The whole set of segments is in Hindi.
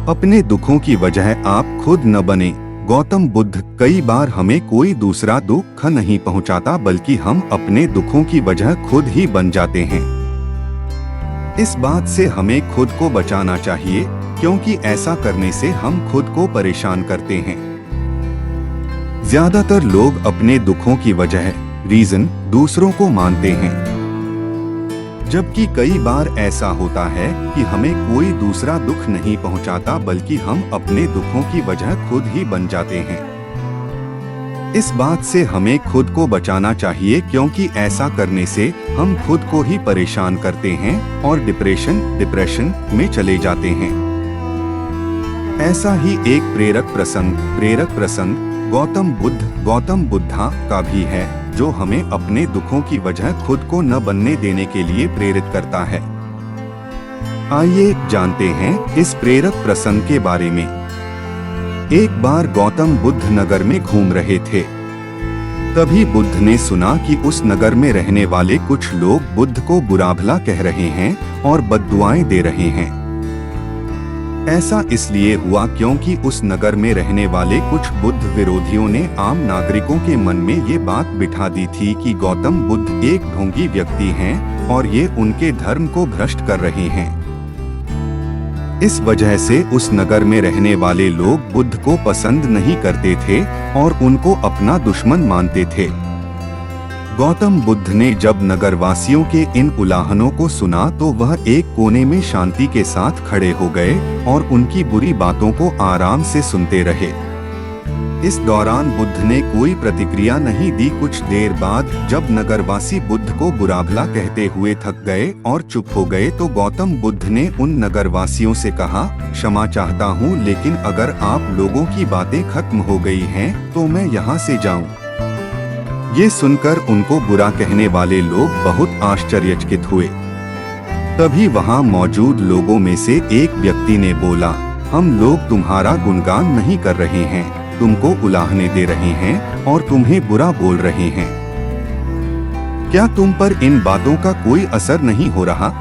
अपने दुखों की वजह आप खुद न बने। गौतम बुद्ध, कई बार हमें कोई दूसरा दुख नहीं पहुंचाता बल्कि हम अपने दुखों की वजह खुद ही बन जाते हैं। इस बात से हमें खुद को बचाना चाहिए, क्योंकि ऐसा करने से हम खुद को परेशान करते हैं। ज्यादातर लोग अपने दुखों की वजह रीजन दूसरों को मानते हैं, जबकि कई बार ऐसा होता है कि हमें कोई दूसरा दुख नहीं पहुंचाता बल्कि हम अपने दुखों की वजह खुद ही बन जाते हैं। इस बात से हमें खुद को बचाना चाहिए, क्योंकि ऐसा करने से हम खुद को ही परेशान करते हैं और डिप्रेशन में चले जाते हैं। ऐसा ही एक प्रेरक प्रसंग गौतम बुद्धा का भी है, जो हमें अपने दुखों की वजह खुद को न बनने देने के लिए प्रेरित करता है। आइए जानते हैं इस प्रेरक प्रसंग के बारे में। एक बार गौतम बुद्ध नगर में घूम रहे थे। तभी बुद्ध ने सुना कि उस नगर में रहने वाले कुछ लोग बुद्ध को बुरा भला कह रहे हैं और बद्दुआएं दे रहे हैं। ऐसा इसलिए हुआ क्योंकि उस नगर में रहने वाले कुछ बुद्ध विरोधियों ने आम नागरिकों के मन में ये बात बिठा दी थी कि गौतम बुद्ध एक ढोंगी व्यक्ति हैं और ये उनके धर्म को भ्रष्ट कर रहे हैं। इस वजह से उस नगर में रहने वाले लोग बुद्ध को पसंद नहीं करते थे और उनको अपना दुश्मन मानते थे। गौतम बुद्ध ने जब नगरवासियों के इन उलाहनों को सुना तो वह एक कोने में शांति के साथ खड़े हो गए और उनकी बुरी बातों को आराम से सुनते रहे। इस दौरान बुद्ध ने कोई प्रतिक्रिया नहीं दी। कुछ देर बाद जब नगरवासी बुद्ध को बुरा भला कहते हुए थक गए और चुप हो गए तो गौतम बुद्ध ने उन नगरवासियों से कहा, क्षमा चाहता हूँ, लेकिन अगर आप लोगों की बातें खत्म हो गई हैं तो मैं यहाँ से जाऊँ। ये सुनकर उनको बुरा कहने वाले लोग बहुत आश्चर्यचकित हुए। तभी वहाँ मौजूद लोगों में से एक व्यक्ति ने बोला, हम लोग तुम्हारा गुणगान नहीं कर रहे हैं, तुमको उलाहने दे रहे हैं और तुम्हें बुरा बोल रहे हैं। क्या तुम पर इन बातों का कोई असर नहीं हो रहा?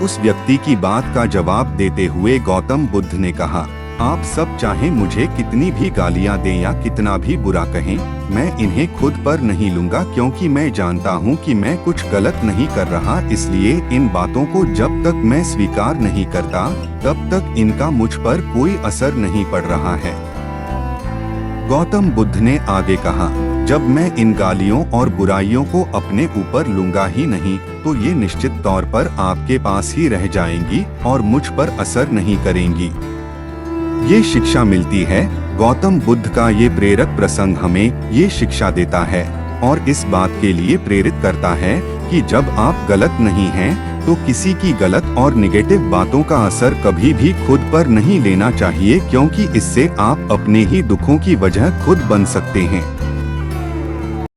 उस व्यक्ति की बात का जवाब देते हुए गौतम बुद्ध ने कहा, आप सब चाहे मुझे कितनी भी गालियां दें या कितना भी बुरा कहें, मैं इन्हें खुद पर नहीं लूंगा, क्योंकि मैं जानता हूं कि मैं कुछ गलत नहीं कर रहा। इसलिए इन बातों को जब तक मैं स्वीकार नहीं करता तब तक इनका मुझ पर कोई असर नहीं पड़ रहा है। गौतम बुद्ध ने आगे कहा, जब मैं इन गालियों और बुराइयों को अपने ऊपर लूंगा ही नहीं तो ये निश्चित तौर पर आपके पास ही रह जाएंगी और मुझ पर असर नहीं करेंगी। ये शिक्षा मिलती है। गौतम बुद्ध का ये प्रेरक प्रसंग हमें ये शिक्षा देता है और इस बात के लिए प्रेरित करता है कि जब आप गलत नहीं हैं तो किसी की गलत और निगेटिव बातों का असर कभी भी खुद पर नहीं लेना चाहिए, क्योंकि इससे आप अपने ही दुखों की वजह खुद बन सकते हैं।